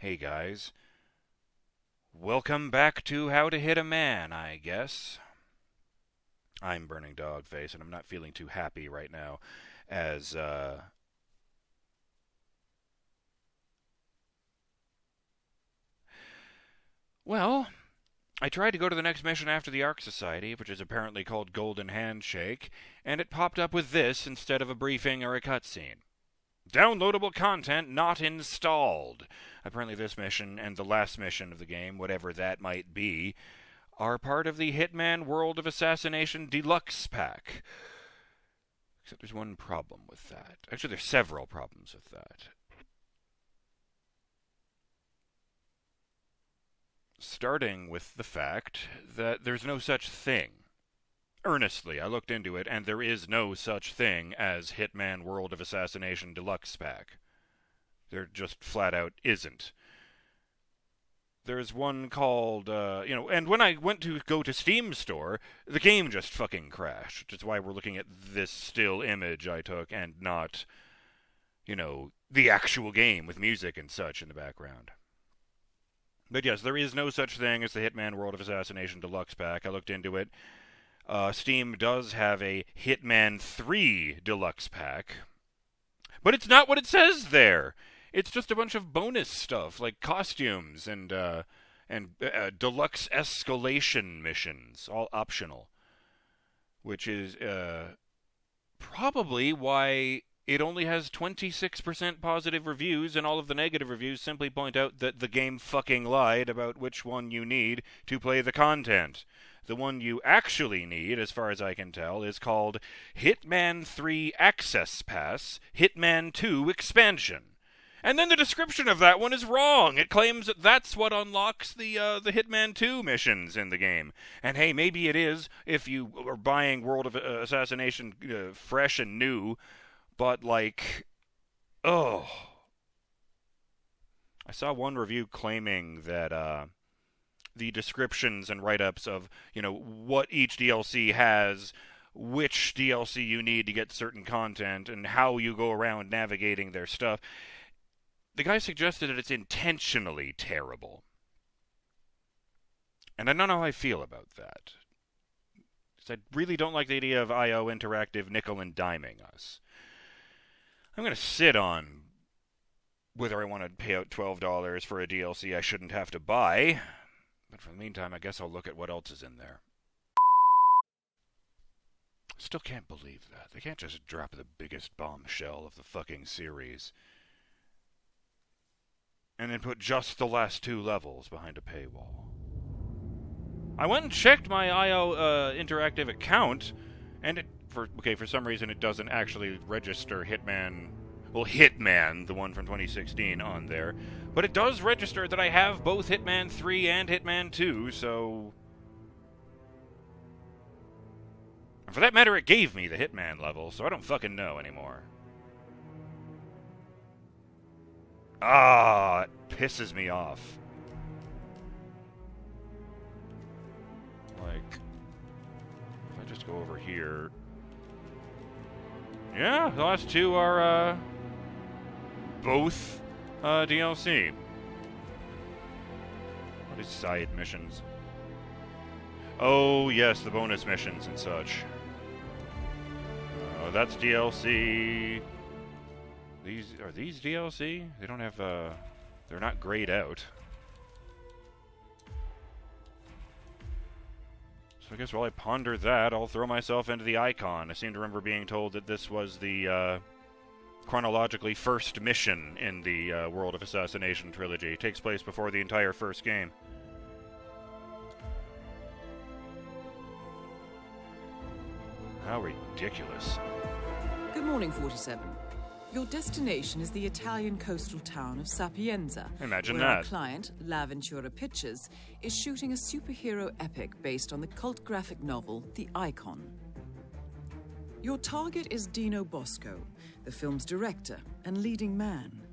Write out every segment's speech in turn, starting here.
Hey guys, welcome back to How to Hit a Man, I guess. I'm BurningDogFace, and I'm not feeling too happy right now, as, well, I tried to go to the next mission after the Ark Society, which is apparently called Golden Handshake, and it popped up with this instead of a briefing or a cutscene. Downloadable content not installed. Apparently this mission and the last mission of the game, whatever that might be, are part of the Hitman World of Assassination Deluxe Pack. Except there's one problem with that. Actually, there's several problems with that. Starting with the fact that there's no such thing. Earnestly, I looked into it, and there is no such thing as Hitman World of Assassination Deluxe Pack. There just flat out isn't. There's one called, and when I went to go to Steam Store, the game just fucking crashed. Which is why we're looking at this still image I took and not, the actual game with music and such in the background. But yes, there is no such thing as the Hitman World of Assassination Deluxe Pack. I looked into it. Steam does have a Hitman 3 Deluxe Pack, but it's not what it says there. It's just a bunch of bonus stuff, like costumes and deluxe escalation missions, all optional, which is probably why it only has 26% positive reviews, and all of the negative reviews simply point out that the game fucking lied about which one you need to play the content. The one you actually need, as far as I can tell, is called Hitman 3 Access Pass, Hitman 2 Expansion. And then the description of that one is wrong. It claims that that's what unlocks the Hitman 2 missions in the game. And hey, maybe it is if you are buying World of Assassination fresh and new, but I saw one review claiming that the descriptions and write-ups of, what each DLC has, which DLC you need to get certain content, and how you go around navigating their stuff. The guy suggested that it's intentionally terrible. And I don't know how I feel about that. Because I really don't like the idea of IO Interactive nickel and diming us. I'm going to sit on whether I want to pay out $12 for a DLC I shouldn't have to buy. But for the meantime, I guess I'll look at what else is in there. Still can't believe that. They can't just drop the biggest bombshell of the fucking series and then put just the last 2 levels behind a paywall. I went and checked my IO Interactive account, and for some reason it doesn't actually register Hitman, the one from 2016, on there. But it does register that I have both Hitman 3 and Hitman 2, so... And for that matter, it gave me the Hitman level, so I don't fucking know anymore. It pisses me off. If I just go over here... Yeah, the last 2 are, both DLC. What is side missions? Oh, yes, the bonus missions and such. That's DLC. Are these DLC? They don't have, they're not grayed out. So I guess while I ponder that, I'll throw myself into the icon. I seem to remember being told that this was the, chronologically first mission in the World of Assassination trilogy. It takes place before the entire first game. How ridiculous. Good morning, 47. Your destination is the Italian coastal town of Sapienza. Imagine where that. Our client, L'Avventura Pictures, is shooting a superhero epic based on the cult graphic novel The Icon. Your target is Dino Bosco, the film's director and leading man.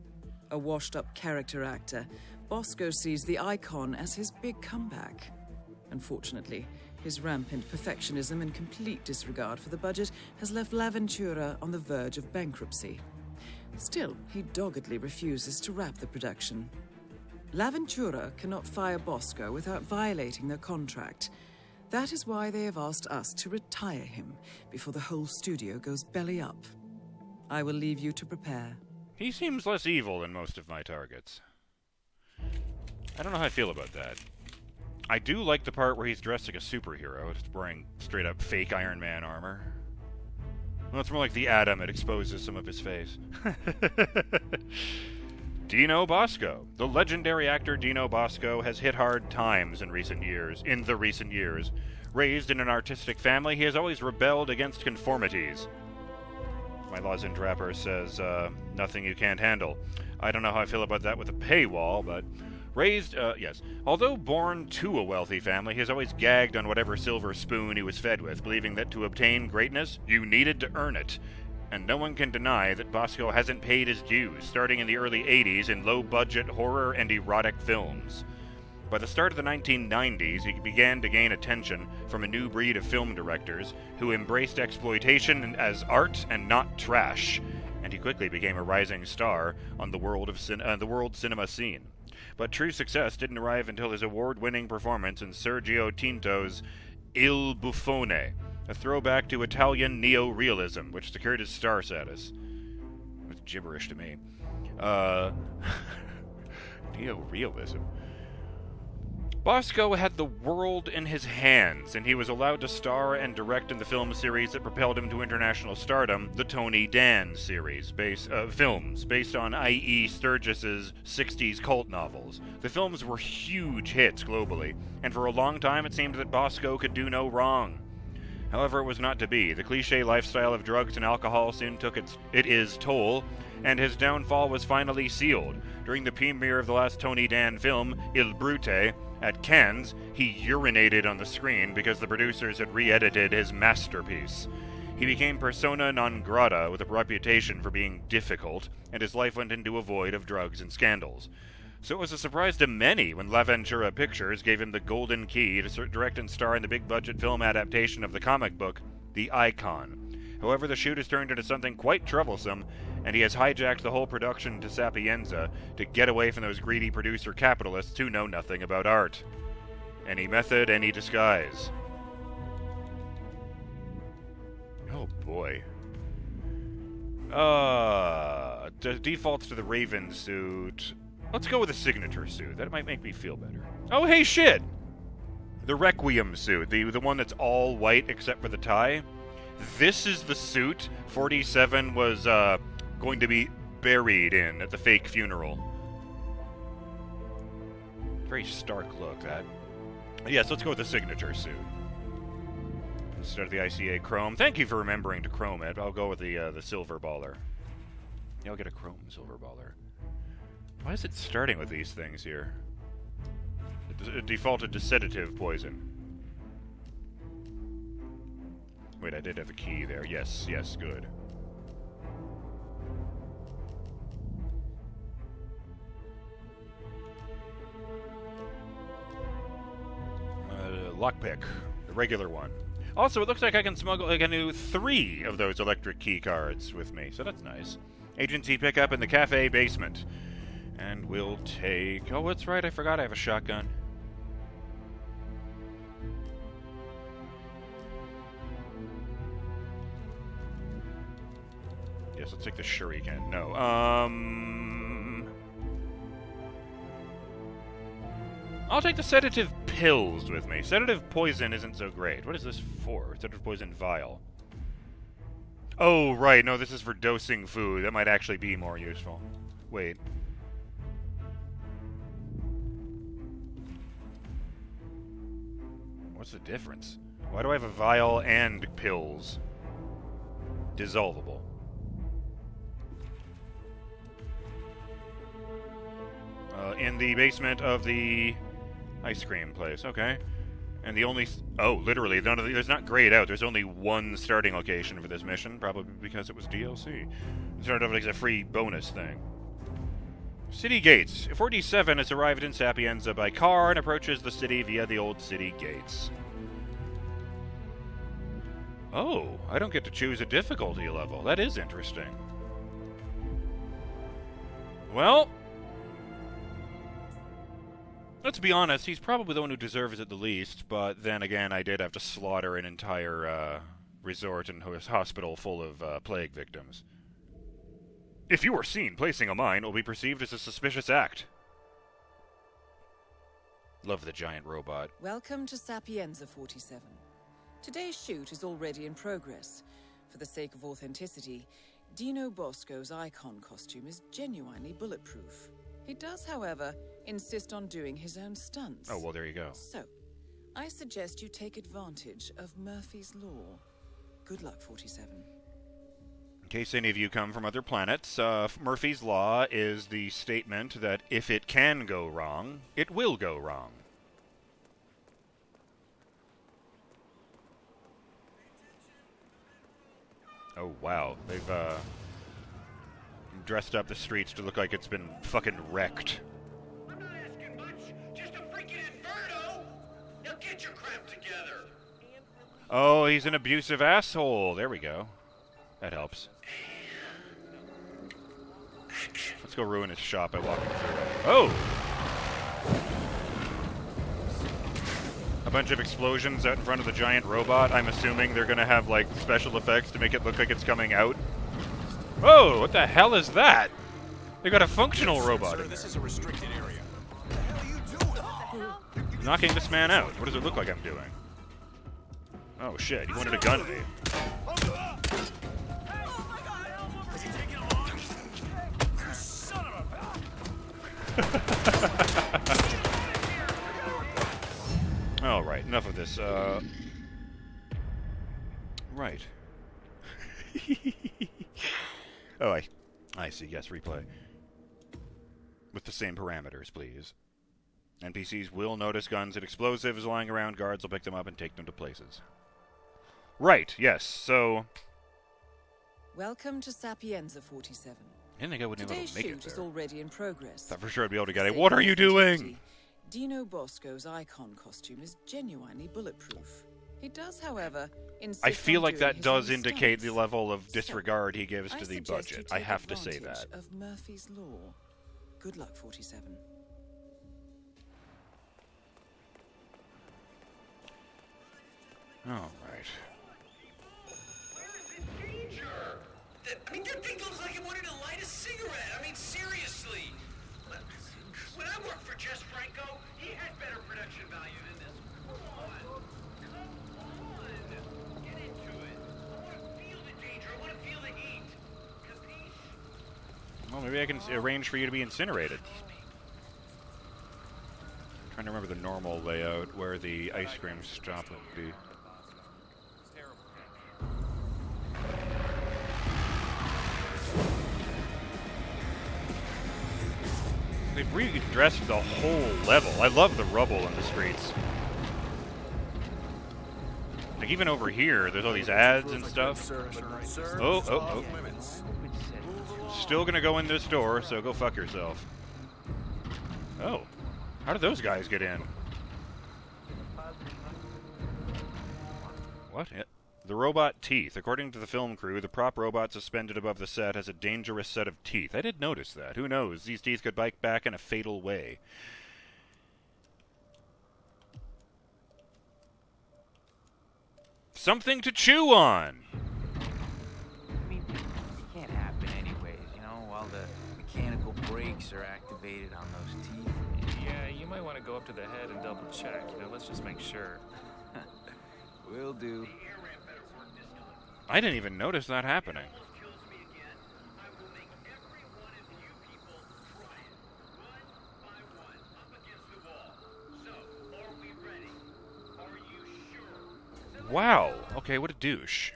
A washed-up character actor, Bosco sees The Icon as his big comeback. Unfortunately, his rampant perfectionism and complete disregard for the budget has left L'Avventura on the verge of bankruptcy. Still, he doggedly refuses to wrap the production. L'Aventura cannot fire Bosco without violating their contract. That is why they have asked us to retire him before the whole studio goes belly up. I will leave you to prepare. He seems less evil than most of my targets. I don't know how I feel about that. I do like the part where he's dressed like a superhero, just wearing straight-up fake Iron Man armor. Well, it's more like the Atom. It exposes some of his face. Dino Bosco. The legendary actor Dino Bosco has hit hard times in the recent years. Raised in an artistic family, he has always rebelled against conformities. My lozenge rapper says, nothing you can't handle. I don't know how I feel about that with a paywall, but... yes. Although born to a wealthy family, he has always gagged on whatever silver spoon he was fed with, believing that to obtain greatness, you needed to earn it. And no one can deny that Bosco hasn't paid his dues, starting in the early 80s in low-budget horror and erotic films. By the start of the 1990s, he began to gain attention from a new breed of film directors who embraced exploitation as art and not trash, and he quickly became a rising star on the world cinema scene. But true success didn't arrive until his award-winning performance in Sergio Tinto's Il Buffone, a throwback to Italian neo-realism, which secured his star status. It's gibberish to me. Neo-realism. Bosco had the world in his hands, and he was allowed to star and direct in the film series that propelled him to international stardom, the Tony Dan series, films based on I.E. Sturgis's 60s cult novels. The films were huge hits globally, and for a long time it seemed that Bosco could do no wrong. However, it was not to be. The cliché lifestyle of drugs and alcohol soon took its toll, and his downfall was finally sealed. During the premiere of the last Tony Dan film, Il Brute, at Cannes, he urinated on the screen because the producers had re-edited his masterpiece. He became persona non grata with a reputation for being difficult, and his life went into a void of drugs and scandals. So it was a surprise to many when L'Aventura Pictures gave him the golden key to direct and star in the big-budget film adaptation of the comic book, The Icon. However, the shoot has turned into something quite troublesome, and he has hijacked the whole production to Sapienza to get away from those greedy producer capitalists who know nothing about art. Any method, any disguise. Oh boy. Defaults to the Raven suit. Let's go with the signature suit. That might make me feel better. Oh, hey, shit! The Requiem suit. The one that's all white except for the tie. This is the suit 47 was going to be buried in at the fake funeral. Very stark look, that. Yes, let's go with the signature suit. Instead of the ICA chrome. Thank you for remembering to chrome it. I'll go with the silver baller. Yeah, I'll get a chrome silver baller. Why is it starting with these things here? It defaulted to sedative poison. Wait, I did have a key there. Yes, good. Lockpick. The regular one. Also, it looks like I can smuggle like a new 3 of those electric key cards with me, so that's nice. Agency pickup in the cafe basement. And we'll take... Oh, that's right, I forgot I have a shotgun. Yes, let's take the shuriken. No, I'll take the sedative pills with me. Sedative poison isn't so great. What is this for? Sedative poison vial. Oh, right, no, this is for dosing food. That might actually be more useful. Wait. What's the difference? Why do I have a vial and pills? Dissolvable. In the basement of the ice cream place. Okay. And the only... Oh, literally, there's not grayed out. There's only one starting location for this mission, probably because it was DLC. It started off as a free bonus thing. City gates. 47 has arrived in Sapienza by car and approaches the city via the old city gates. Oh, I don't get to choose a difficulty level. That is interesting. Let's be honest, he's probably the one who deserves it the least, but then again, I did have to slaughter an entire resort and hospital full of plague victims. If you are seen placing a mine, it will be perceived as a suspicious act. Love the giant robot. Welcome to Sapienza 47. Today's shoot is already in progress. For the sake of authenticity, Dino Bosco's icon costume is genuinely bulletproof. He does, however, insist on doing his own stunts. Oh, well, there you go. So, I suggest you take advantage of Murphy's Law. Good luck, 47. In case any of you come from other planets, Murphy's Law is the statement that if it can go wrong, it will go wrong. Oh, wow. They've, dressed up the streets to look like it's been fucking wrecked. I'm not asking much. Just a freaking inferno. Now get your crap together. Oh, he's an abusive asshole. There we go. That helps. Let's go ruin his shop by walking through it. Oh! A bunch of explosions out in front of the giant robot. I'm assuming they're gonna have, like, special effects to make it look like it's coming out. Whoa! What the hell is that? They got a functional robot in there. This is a restricted area. What the hell are you doing? Knocking this man out. What does it look like I'm doing? Oh shit, he wanted to gun me. Alright, enough of this. Right. Oh, I see. Yes, replay. With the same parameters, please. NPCs will notice guns and explosives lying around. Guards will pick them up and take them to places. Right, yes, so... Welcome to Sapienza 47. I didn't think I would be able Today's to make it shoot is there. already in progress. Thought for sure I'd be able to get it. For What are sake you of doing? authenticity, Dino Bosco's icon costume is genuinely bulletproof. He does, however, insist I feel on like doing that his does own indicate the stunts. level of So, disregard he gives I to the suggest you budget. I take have to say advantage that. of Murphy's Law. Good luck, 47. All right. Where is this danger? I mean, that thing looks like it wanted to light a cigarette. I mean, seriously. When I worked for Jess Franco, he had better production value than this. Come on. Come on. Get into it. I want to feel the danger. I want to feel the heat. Capiche? Well, maybe I can arrange for you to be incinerated. I'm trying to remember the normal layout where the ice cream stop would be. They've redressed the whole level. I love the rubble in the streets. Like, even over here, there's all these ads and stuff. Oh. Still gonna go in this door, so go fuck yourself. Oh. How did those guys get in? What? The robot teeth. According to the film crew, the prop robot suspended above the set has a dangerous set of teeth. I did notice that. Who knows? These teeth could bite back in a fatal way. Something to chew on! I mean, it can't happen anyways, you know, while the mechanical brakes are activated on those teeth. Yeah, you might want to go up to the head and double check. You know, let's just make sure. Will do. I didn't even notice that happening. Kills me again. I will make every one of you people try it. One by one, up against the wall. So, are we ready? Are you sure? Wow. Okay, what a douche.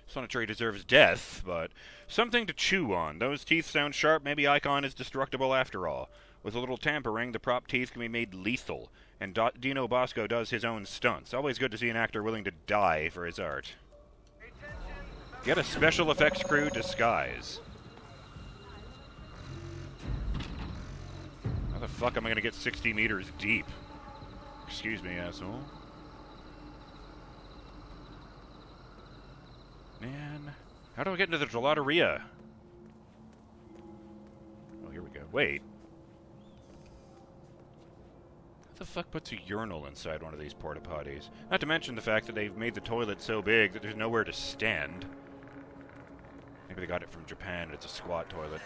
It's not sure he deserves death, but something to chew on. Those teeth sound sharp. Maybe Icon is destructible after all. With a little tampering, the prop teeth can be made lethal. And Dino Bosco does his own stunts. Always good to see an actor willing to die for his art. Get a special effects crew disguise. How the fuck am I gonna get 60 meters deep? Excuse me, asshole. Man, how do I get into the gelateria? Oh, here we go. Wait. the fuck puts a urinal inside one of these porta potties? Not to mention the fact that they've made the toilet so big that there's nowhere to stand. Maybe they got it from Japan and it's a squat toilet.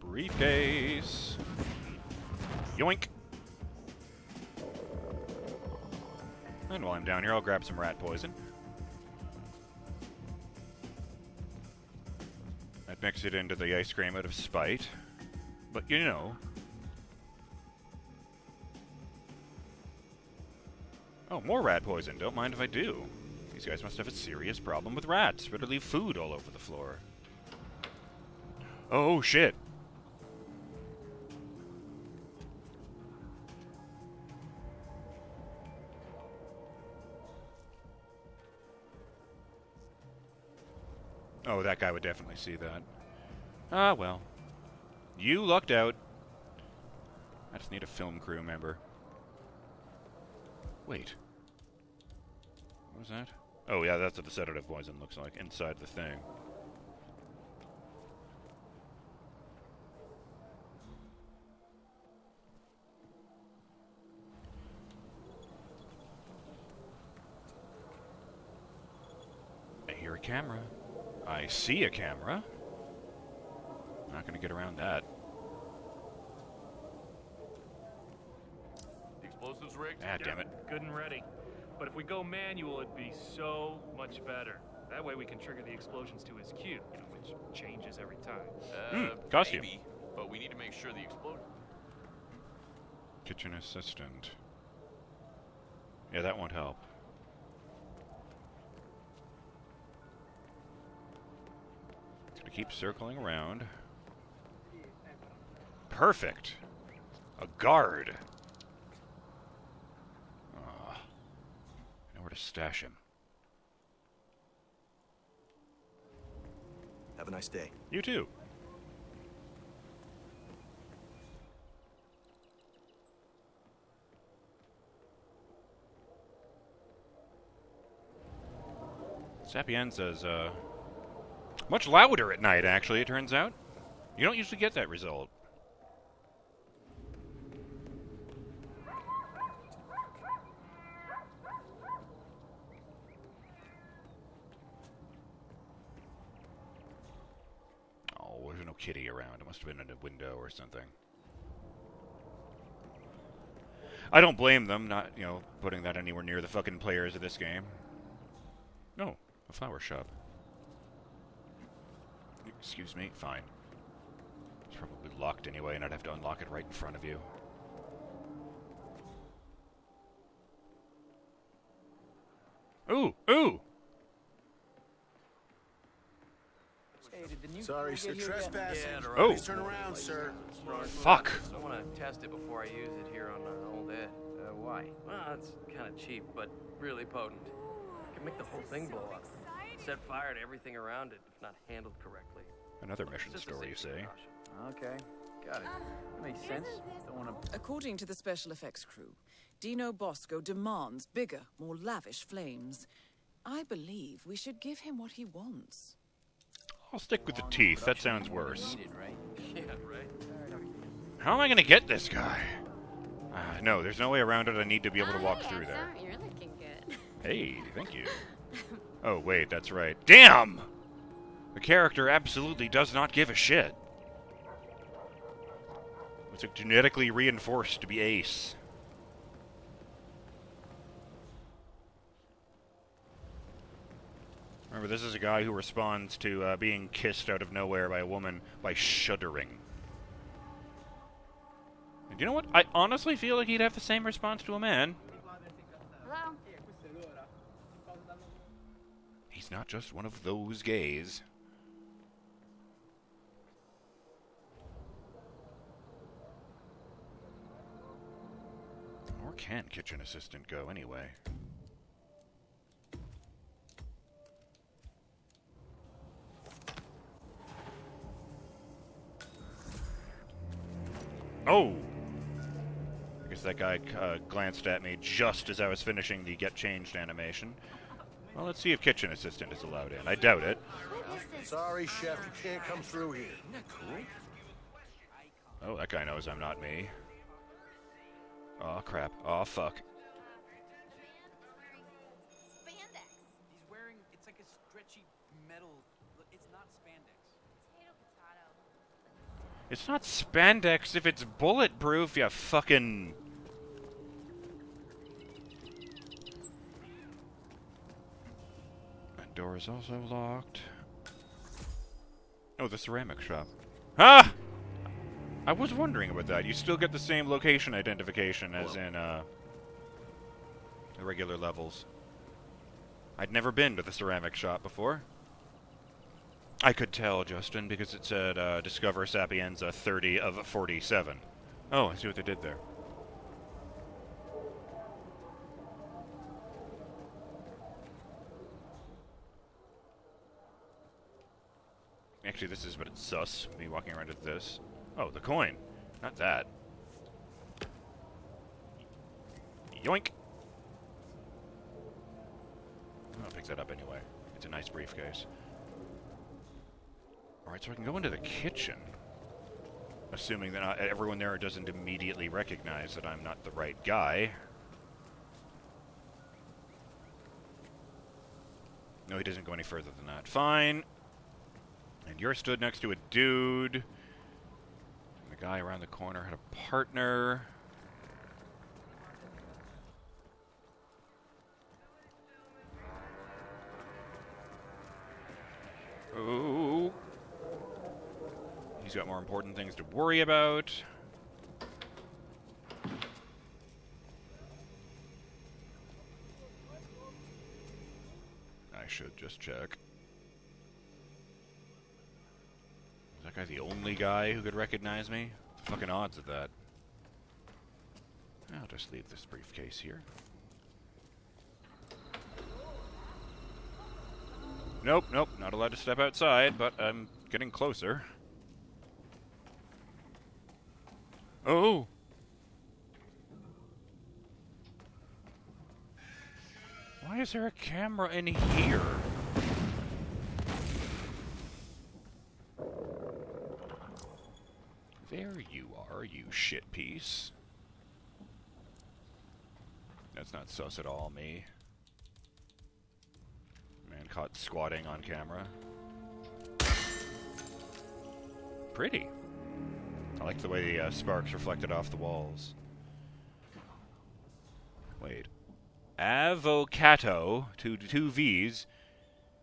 Briefcase. Yoink. And while I'm down here, I'll grab some rat poison. I'd mix it into the ice cream out of spite. But you know. Oh, more rat poison. Don't mind if I do. These guys must have a serious problem with rats. Better leave food all over the floor. Oh, shit. Oh, that guy would definitely see that. Ah, well. You lucked out. I just need a film crew member. Wait. What was that? Oh, yeah, that's what the sedative poison looks like inside the thing. I hear a camera. I see a camera. Not gonna get around that. The explosives rigged? Ah, damn it. Good and ready. But if we go manual, it'd be so much better. That way we can trigger the explosions to his cue, which changes every time. Costume. Maybe, but we need to make sure the explosion. Kitchen assistant. Yeah, that won't help. Gonna keep circling around. Perfect. A guard. I know where to stash him. Have a nice day. You too. Sapienza's, much louder at night, actually, it turns out. You don't usually get that result. Oh, there's no kitty around. It must have been in a window or something. I don't blame them not, putting that anywhere near the fucking players of this game. No, a flower shop. Excuse me? Fine. It's probably locked anyway, and I'd have to unlock it right in front of you. Ooh! Ooh! Sorry, sir. Trespassing. Oh. Please turn around, sir. Fuck! I want to test it before I use it here on an old Ed. Why? Well, it's kind of cheap, but really potent. It can make the whole thing blow up. Set fire to everything around it if not handled correctly. Another mission Just a story, you safety say? precaution. Okay, got it. That makes sense. Don't want to. According to the special effects crew, Dino Bosco demands bigger, more lavish flames. I believe we should give him what he wants. I'll stick with the teeth. That sounds worse. Needed, right? Yeah, right. How am I gonna get this guy? No, there's no way around it. I need to be able to walk through there. You're looking good. Hey, thank you. Oh, wait, that's right. Damn! The character absolutely does not give a shit. It's like genetically reinforced to be ace. Remember, this is a guy who responds to being kissed out of nowhere by a woman by shuddering. And you know what? I honestly feel like he'd have the same response to a man. Hello? He's not just one of those gays. Where can kitchen assistant go anyway? Oh! I guess because that guy glanced at me just as I was finishing the get changed animation. Well, let's see if kitchen assistant is allowed in. I doubt it. Sorry, Chef, you can't come through here. Isn't that cool? Oh, that guy knows I'm not me. Oh, crap. Oh, fuck. Spandex. He's wearing, it's like a stretchy metal, it's not spandex. Potato, potato. It's not spandex if it's bulletproof, you fucking... That door is also locked. Oh, the ceramic shop. Ah! I was wondering about that. You still get the same location identification as in, the regular levels. I'd never been to the ceramic shop before. I could tell, Justin, because it said, Discover Sapienza 30 of 47. Oh, I see what they did there. Actually, this is, but it's sus. Me walking around with this. Oh, the coin. Not that. Yoink! I'll pick that up anyway. It's a nice briefcase. Alright, so I can go into the kitchen. Assuming that everyone there doesn't immediately recognize that I'm not the right guy. No, he doesn't go any further than that. Fine. And you're stood next to a dude. And the guy around the corner had a partner. Oh. He's got more important things to worry about. I should just check. Is that guy the only guy who could recognize me? The fucking odds of that. I'll just leave this briefcase here. Nope, nope, not allowed to step outside, but I'm getting closer. Oh! Why is there a camera in here? There you are, you shit piece. That's not sus at all, me. Man caught squatting on camera. Pretty. I like the way the sparks reflected off the walls. Wait. Avocado, two V's.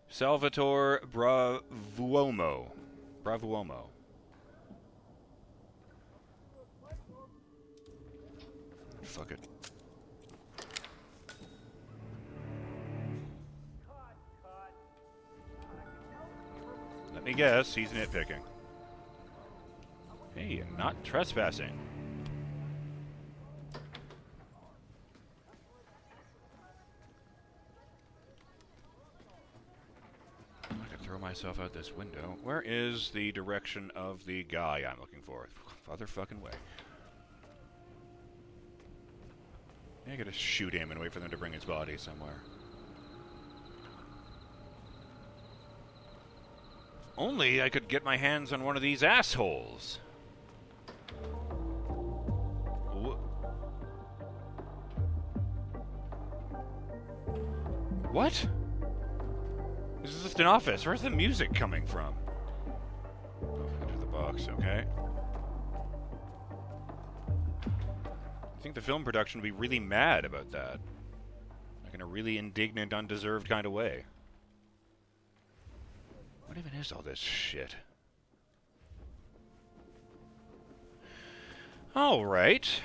Salvatore Bravuomo. Bravuomo. Fuck it. Let me guess, he's nitpicking. Hey, I'm not trespassing. I could throw myself out this window. Where is the direction of the guy I'm looking for? Other fucking way. I gotta shoot him and wait for them to bring his body somewhere. Only I could get my hands on one of these assholes. What? This is just an office. Where's the music coming from? Oh, into the box, okay. I think the film production would be really mad about that. Like in a really indignant, undeserved kind of way. What even is all this shit? Alright.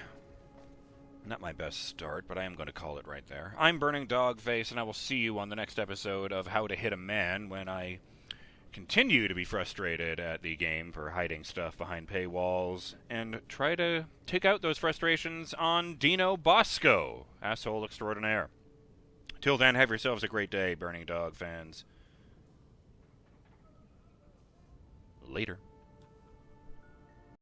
Not my best start, but I am going to call it right there. I'm BurningDogFace, and I will see you on the next episode of How to Hit a Man when I continue to be frustrated at the game for hiding stuff behind paywalls and try to take out those frustrations on Dino Bosco, asshole extraordinaire. Till then, have yourselves a great day, Burning Dog fans. Later.